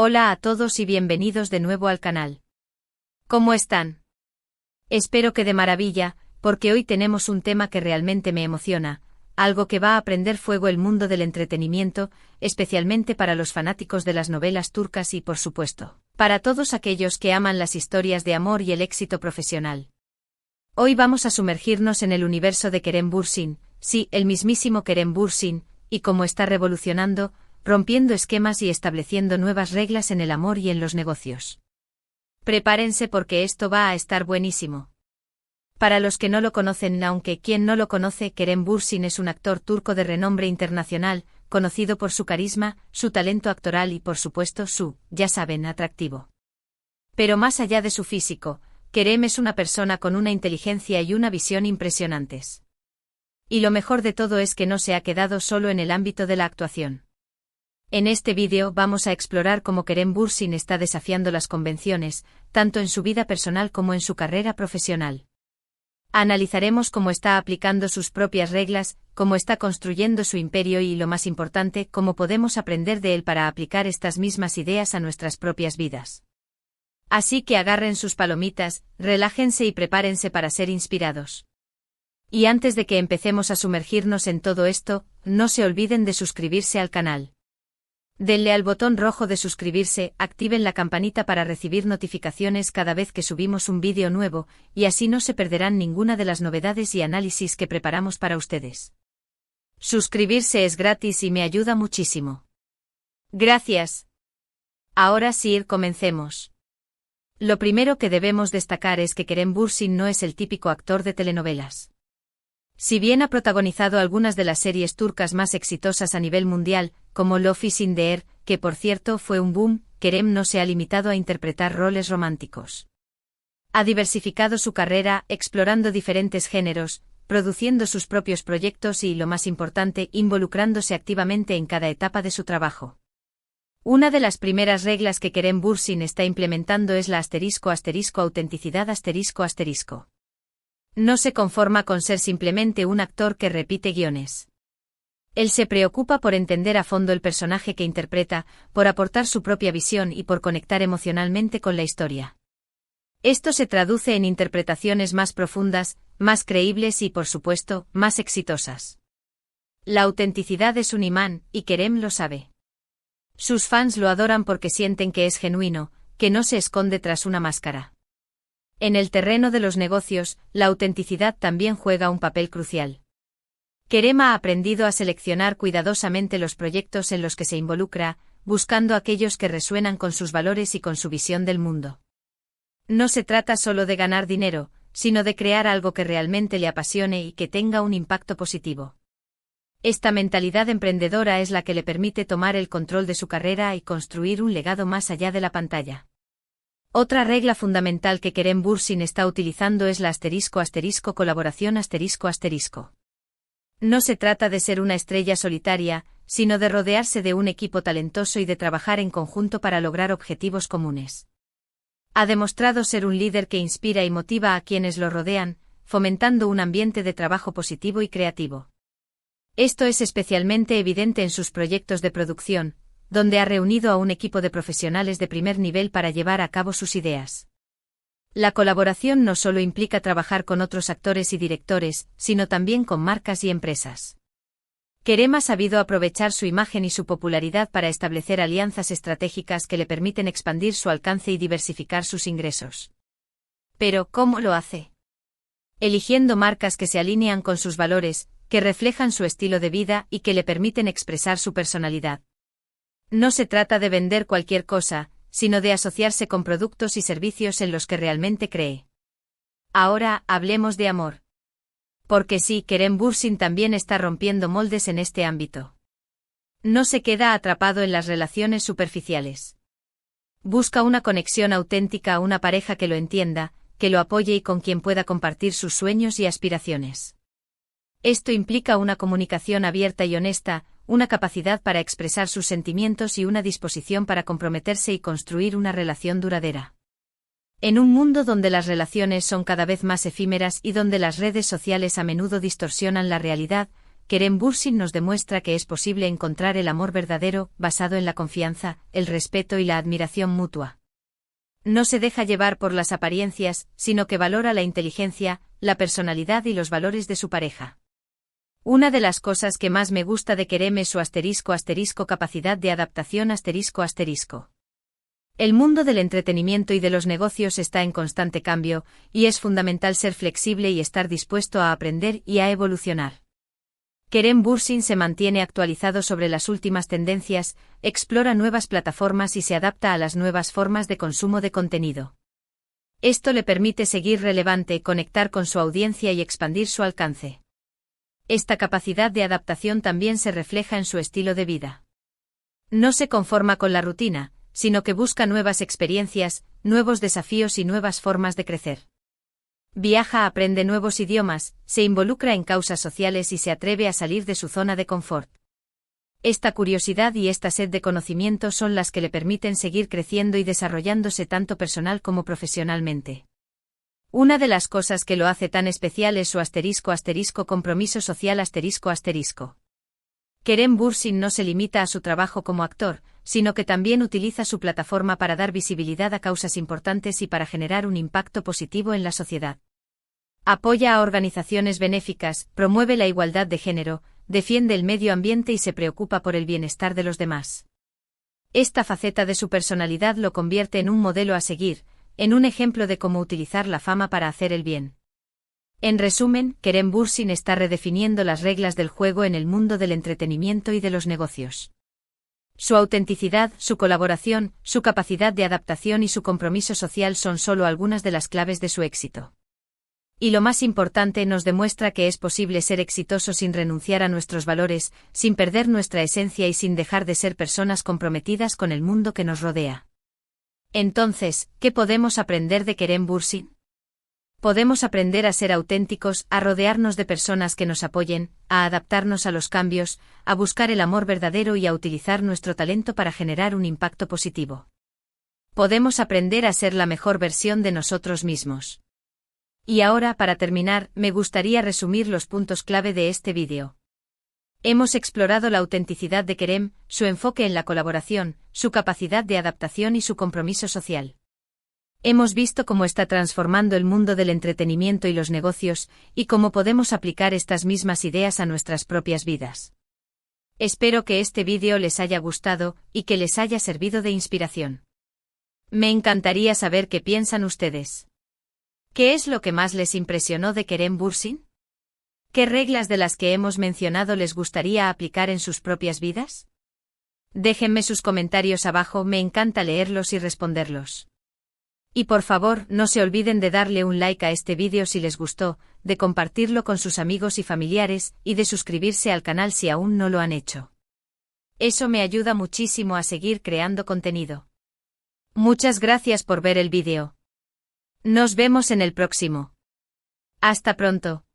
Hola a todos y bienvenidos de nuevo al canal. ¿Cómo están? Espero que de maravilla, porque hoy tenemos un tema que realmente me emociona, algo que va a prender fuego el mundo del entretenimiento, especialmente para los fanáticos de las novelas turcas y, por supuesto, para todos aquellos que aman las historias de amor y el éxito profesional. Hoy vamos a sumergirnos en el universo de Kerem Bürsin, sí, el mismísimo Kerem Bürsin, y cómo está revolucionando, rompiendo esquemas y estableciendo nuevas reglas en el amor y en los negocios. Prepárense porque esto va a estar buenísimo. Para los que no lo conocen, aunque quien no lo conoce, Kerem Bürsin es un actor turco de renombre internacional, conocido por su carisma, su talento actoral y por supuesto su, ya saben, atractivo. Pero más allá de su físico, Kerem es una persona con una inteligencia y una visión impresionantes. Y lo mejor de todo es que no se ha quedado solo en el ámbito de la actuación. En este vídeo vamos a explorar cómo Kerem Bürsin está desafiando las convenciones, tanto en su vida personal como en su carrera profesional. Analizaremos cómo está aplicando sus propias reglas, cómo está construyendo su imperio y, lo más importante, cómo podemos aprender de él para aplicar estas mismas ideas a nuestras propias vidas. Así que agarren sus palomitas, relájense y prepárense para ser inspirados. Y antes de que empecemos a sumergirnos en todo esto, no se olviden de suscribirse al canal. Denle al botón rojo de suscribirse, activen la campanita para recibir notificaciones cada vez que subimos un vídeo nuevo, y así no se perderán ninguna de las novedades y análisis que preparamos para ustedes. Suscribirse es gratis y me ayuda muchísimo. Gracias. Ahora sí, comencemos. Lo primero que debemos destacar es que Kerem Bürsin no es el típico actor de telenovelas. Si bien ha protagonizado algunas de las series turcas más exitosas a nivel mundial, como Love is in the Air, que por cierto fue un boom, Kerem no se ha limitado a interpretar roles románticos. Ha diversificado su carrera, explorando diferentes géneros, produciendo sus propios proyectos y, lo más importante, involucrándose activamente en cada etapa de su trabajo. Una de las primeras reglas que Kerem Bürsin está implementando es la **autenticidad**. No se conforma con ser simplemente un actor que repite guiones. Él se preocupa por entender a fondo el personaje que interpreta, por aportar su propia visión y por conectar emocionalmente con la historia. Esto se traduce en interpretaciones más profundas, más creíbles y, por supuesto, más exitosas. La autenticidad es un imán, y Kerem lo sabe. Sus fans lo adoran porque sienten que es genuino, que no se esconde tras una máscara. En el terreno de los negocios, la autenticidad también juega un papel crucial. Kerem ha aprendido a seleccionar cuidadosamente los proyectos en los que se involucra, buscando aquellos que resuenan con sus valores y con su visión del mundo. No se trata solo de ganar dinero, sino de crear algo que realmente le apasione y que tenga un impacto positivo. Esta mentalidad emprendedora es la que le permite tomar el control de su carrera y construir un legado más allá de la pantalla. Otra regla fundamental que Kerem Bürsin está utilizando es la **colaboración**. No se trata de ser una estrella solitaria, sino de rodearse de un equipo talentoso y de trabajar en conjunto para lograr objetivos comunes. Ha demostrado ser un líder que inspira y motiva a quienes lo rodean, fomentando un ambiente de trabajo positivo y creativo. Esto es especialmente evidente en sus proyectos de producción, donde ha reunido a un equipo de profesionales de primer nivel para llevar a cabo sus ideas. La colaboración no solo implica trabajar con otros actores y directores, sino también con marcas y empresas. Kerem ha sabido aprovechar su imagen y su popularidad para establecer alianzas estratégicas que le permiten expandir su alcance y diversificar sus ingresos. Pero, ¿cómo lo hace? Eligiendo marcas que se alinean con sus valores, que reflejan su estilo de vida y que le permiten expresar su personalidad. No se trata de vender cualquier cosa, sino de asociarse con productos y servicios en los que realmente cree. Ahora, hablemos de amor. Porque sí, Kerem Bürsin también está rompiendo moldes en este ámbito. No se queda atrapado en las relaciones superficiales. Busca una conexión auténtica, una pareja que lo entienda, que lo apoye y con quien pueda compartir sus sueños y aspiraciones. Esto implica una comunicación abierta y honesta, una capacidad para expresar sus sentimientos y una disposición para comprometerse y construir una relación duradera. En un mundo donde las relaciones son cada vez más efímeras y donde las redes sociales a menudo distorsionan la realidad, Kerem Bürsin nos demuestra que es posible encontrar el amor verdadero, basado en la confianza, el respeto y la admiración mutua. No se deja llevar por las apariencias, sino que valora la inteligencia, la personalidad y los valores de su pareja. Una de las cosas que más me gusta de Kerem es su capacidad de adaptación. El mundo del entretenimiento y de los negocios está en constante cambio, y es fundamental ser flexible y estar dispuesto a aprender y a evolucionar. Kerem Bürsin se mantiene actualizado sobre las últimas tendencias, explora nuevas plataformas y se adapta a las nuevas formas de consumo de contenido. Esto le permite seguir relevante, conectar con su audiencia y expandir su alcance. Esta capacidad de adaptación también se refleja en su estilo de vida. No se conforma con la rutina, sino que busca nuevas experiencias, nuevos desafíos y nuevas formas de crecer. Viaja, aprende nuevos idiomas, se involucra en causas sociales y se atreve a salir de su zona de confort. Esta curiosidad y esta sed de conocimiento son las que le permiten seguir creciendo y desarrollándose tanto personal como profesionalmente. Una de las cosas que lo hace tan especial es su compromiso social. Kerem Bürsin no se limita a su trabajo como actor, sino que también utiliza su plataforma para dar visibilidad a causas importantes y para generar un impacto positivo en la sociedad. Apoya a organizaciones benéficas, promueve la igualdad de género, defiende el medio ambiente y se preocupa por el bienestar de los demás. Esta faceta de su personalidad lo convierte en un modelo a seguir, en un ejemplo de cómo utilizar la fama para hacer el bien. En resumen, Kerem Bürsin está redefiniendo las reglas del juego en el mundo del entretenimiento y de los negocios. Su autenticidad, su colaboración, su capacidad de adaptación y su compromiso social son solo algunas de las claves de su éxito. Y lo más importante, nos demuestra que es posible ser exitoso sin renunciar a nuestros valores, sin perder nuestra esencia y sin dejar de ser personas comprometidas con el mundo que nos rodea. Entonces, ¿qué podemos aprender de Kerem Bürsin? Podemos aprender a ser auténticos, a rodearnos de personas que nos apoyen, a adaptarnos a los cambios, a buscar el amor verdadero y a utilizar nuestro talento para generar un impacto positivo. Podemos aprender a ser la mejor versión de nosotros mismos. Y ahora, para terminar, me gustaría resumir los puntos clave de este vídeo. Hemos explorado la autenticidad de Kerem, su enfoque en la colaboración, su capacidad de adaptación y su compromiso social. Hemos visto cómo está transformando el mundo del entretenimiento y los negocios, y cómo podemos aplicar estas mismas ideas a nuestras propias vidas. Espero que este vídeo les haya gustado, y que les haya servido de inspiración. Me encantaría saber qué piensan ustedes. ¿Qué es lo que más les impresionó de Kerem Bürsin? ¿Qué reglas de las que hemos mencionado les gustaría aplicar en sus propias vidas? Déjenme sus comentarios abajo, me encanta leerlos y responderlos. Y por favor, no se olviden de darle un like a este vídeo si les gustó, de compartirlo con sus amigos y familiares, y de suscribirse al canal si aún no lo han hecho. Eso me ayuda muchísimo a seguir creando contenido. Muchas gracias por ver el vídeo. Nos vemos en el próximo. Hasta pronto.